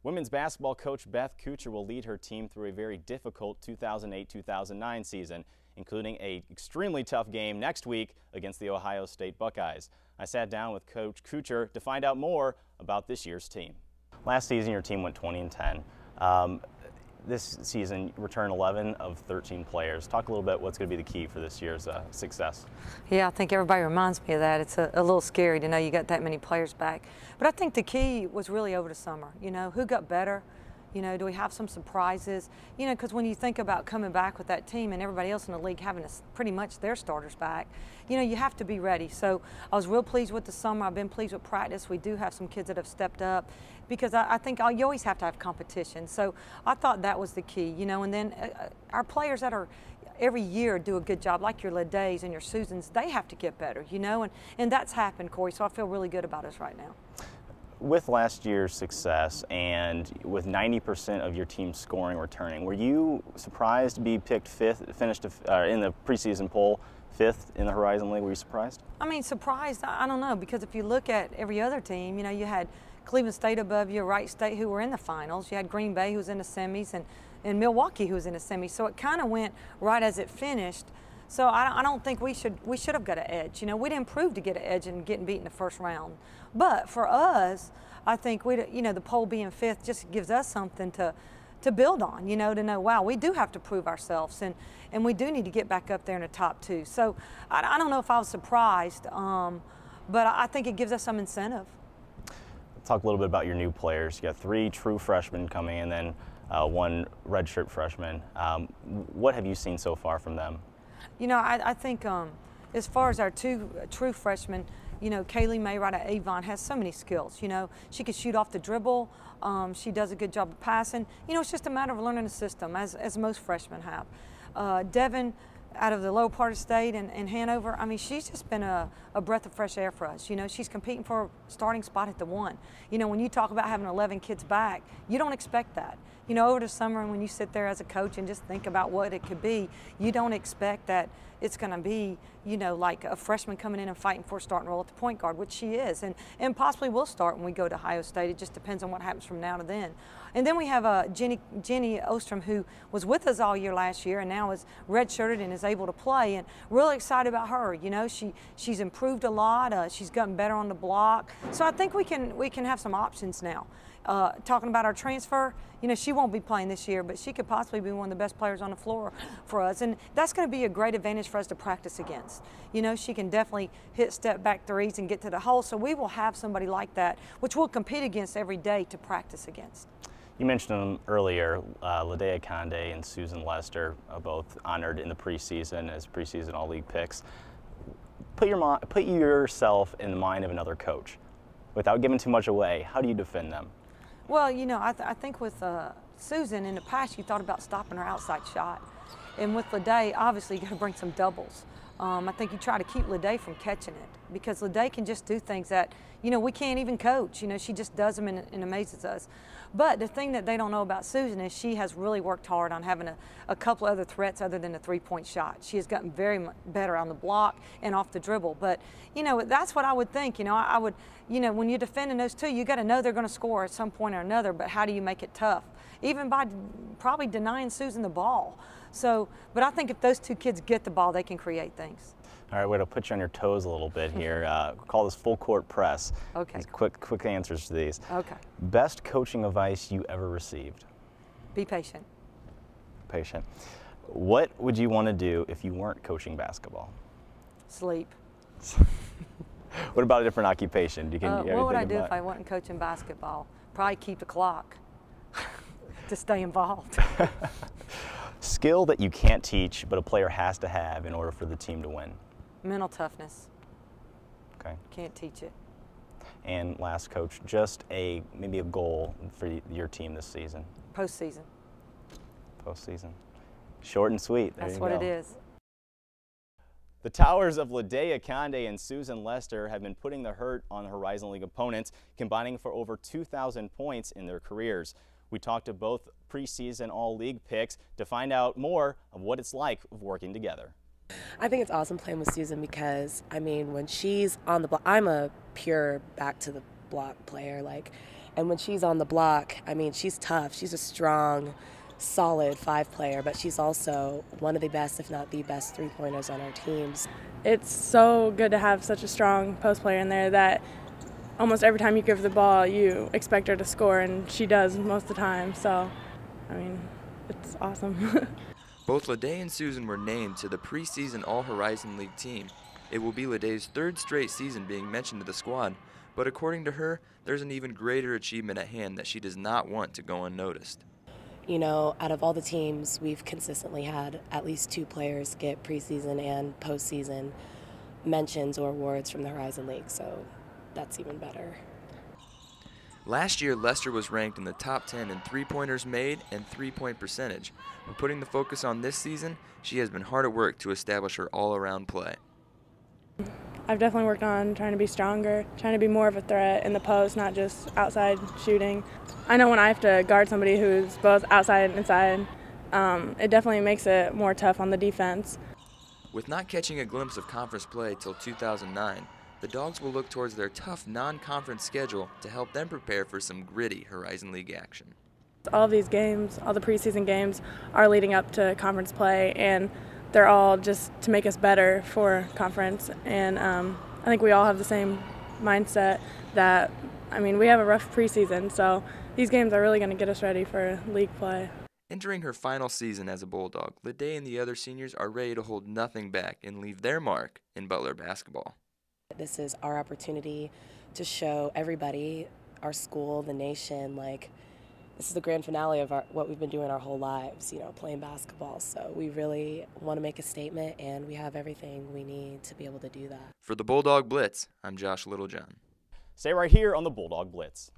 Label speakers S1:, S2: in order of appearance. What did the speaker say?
S1: Women's basketball coach Beth Kuchar will lead her team through a very difficult 2008-2009 season, including an extremely tough game next week against the Ohio State Buckeyes. I sat down with Coach Kuchar to find out more about this year's team. Last season, your team went 20-10. This season, you returned 11 of 13 players. Talk a little bit what's going to be the key for this year's success. Yeah,
S2: I think everybody reminds me of that. It's a little scary to know you got that many players back. But I think the key was really over the summer. You know, who got better? You know, do we have some surprises? You know, because when you think about coming back with that team and everybody else in the league having pretty much their starters back, you know, you have to be ready. So I was real pleased with the summer. I've been pleased with practice. We do have some kids that have stepped up because I think you always have to have competition. So I thought that was the key, you know, and then our players that are every year do a good job, like your Lades and your Susans, they have to get better, you know, and that's happened, Corey, so I feel really good about us right now.
S1: With last year's success and with 90% of your team scoring returning, were you surprised to be picked fifth, finished in the preseason poll, fifth in the Horizon League? Were you surprised?
S2: I mean, surprised, I don't know, because if you look at every other team, you know, you had Cleveland State above you, Wright State, who were in the finals. You had Green Bay, who was in the semis, and Milwaukee, who was in the semis. So it kind of went right as it finished. So I don't think we should have got an edge. You know, we didn't prove to get an edge in getting beat in the first round. But for us, I think you know, the poll being fifth just gives us something to build on. You know, to know, wow, we do have to prove ourselves, and we do need to get back up there in the top two. So I don't know if I was surprised, but I think it gives us some incentive.
S1: Talk a little bit about your new players. You got 3 true freshmen coming, and then 1 redshirt freshman. What have you seen so far from them?
S2: You know, I think as far as our 2 true freshmen, you know, Kaylee May right at Avon has so many skills. You know, she can shoot off the dribble. She does a good job of passing. You know, it's just a matter of learning the system, as most freshmen have. Devin, out of the lower part of state and Hanover, I mean, she's just been a breath of fresh air for us. You know, she's competing for a starting spot at the 1. You know, when you talk about having 11 kids back, you don't expect that. You know, over the summer, and when you sit there as a coach and just think about what it could be, you don't expect that it's going to be, you know, like a freshman coming in and fighting for a starting role at the point guard, which she is, and possibly will start when we go to Ohio State. It just depends on what happens from now to then. And then we have Jenny Ostrom, who was with us all year last year and now is redshirted and is able to play, and really excited about her. You know, she's improved a lot. She's gotten better on the block. So I think we can have some options now. Talking about our transfer, you know, she won't be playing this year, but she could possibly be one of the best players on the floor for us, and that's going to be a great advantage for us to practice against. You know, she can definitely hit step-back threes and get to the hole, so we will have somebody like that, which we'll compete against every day to practice against.
S1: You mentioned them earlier, Lade Akande and Susan Lester, both honored in the preseason as preseason all-league picks. Put yourself in the mind of another coach. Without giving too much away, how do you defend them?
S2: Well, you know, I think with Susan, in the past, you thought about stopping her outside shot. And with Lade, obviously, you got to bring some doubles. I think you try to keep Lade from catching it, because Lade can just do things that, you know, we can't even coach. You know, she just does them and amazes us. But the thing that they don't know about Susan is she has really worked hard on having a couple other threats other than the three-point shot. She has gotten very much better on the block and off the dribble. But, you know, that's what I would think. You know, I would, you know, when you're defending those 2, you got to know they're going to score at some point or another, but how do you make it tough? Even by probably denying Susan the ball. So, but I think if those 2 kids get the ball, they can create things.
S1: All right, way to put you on your toes a little bit here. Call this full court press.
S2: Okay.
S1: Quick answers to these.
S2: Okay.
S1: Best coaching advice you ever received?
S2: Be patient.
S1: Patient. What would you want to do if you weren't coaching basketball?
S2: Sleep.
S1: What about a different occupation?
S2: What would I do if I wasn't coaching basketball? Probably keep the clock to stay involved.
S1: Skill that you can't teach but a player has to have in order for the team to win?
S2: Mental toughness.
S1: Okay.
S2: Can't teach it.
S1: And last, Coach, just maybe a goal for your team this season?
S2: Postseason.
S1: Postseason. Short and sweet. There
S2: That's what it is.
S1: The towers of Lade Akande and Susan Lester have been putting the hurt on Horizon League opponents, combining for over 2,000 points in their careers. We talked to both preseason all-league picks to find out more of what it's like of working together.
S3: I think it's awesome playing with Susan because, I mean, when she's on the block, I'm a pure back to the block player, like, And when she's on the block, I mean, she's tough. She's a strong, solid 5 player, but she's also one of the best, if not the best, 3-pointers on our teams.
S4: It's so good to have such a strong post player in there that almost every time you give the ball, you expect her to score, and she does most of the time. So, I mean, it's awesome.
S5: Both Lade and Susan were named to the preseason All-Horizon League team. It will be Lade's 3rd straight season being mentioned to the squad, but according to her, there's an even greater achievement at hand that she does not want to go unnoticed.
S3: You know, out of all the teams, we've consistently had at least 2 players get preseason and postseason mentions or awards from the Horizon League, so that's even better.
S5: Last year, Lester was ranked in the top 10 in 3-pointers made and 3-point percentage. But putting the focus on this season, she has been hard at work to establish her all-around play.
S4: I've definitely worked on trying to be stronger, trying to be more of a threat in the post, not just outside shooting. I know when I have to guard somebody who's both outside and inside, it definitely makes it more tough on the defense.
S5: With not catching a glimpse of conference play till 2009, the Dogs will look towards their tough non-conference schedule to help them prepare for some gritty Horizon League action.
S4: All of these games, all the preseason games, are leading up to conference play, and they're all just to make us better for conference. And I think we all have the same mindset that, I mean, we have a rough preseason, so these games are really going to get us ready for league play.
S5: Entering her final season as a Bulldog, Lade and the other seniors are ready to hold nothing back and leave their mark in Butler basketball.
S3: This is our opportunity to show everybody, our school, the nation, like, this is the grand finale of what we've been doing our whole lives, you know, playing basketball. So we really want to make a statement, and we have everything we need to be able to do that.
S5: For the Bulldog Blitz, I'm Josh Littlejohn.
S1: Stay right here on the Bulldog Blitz.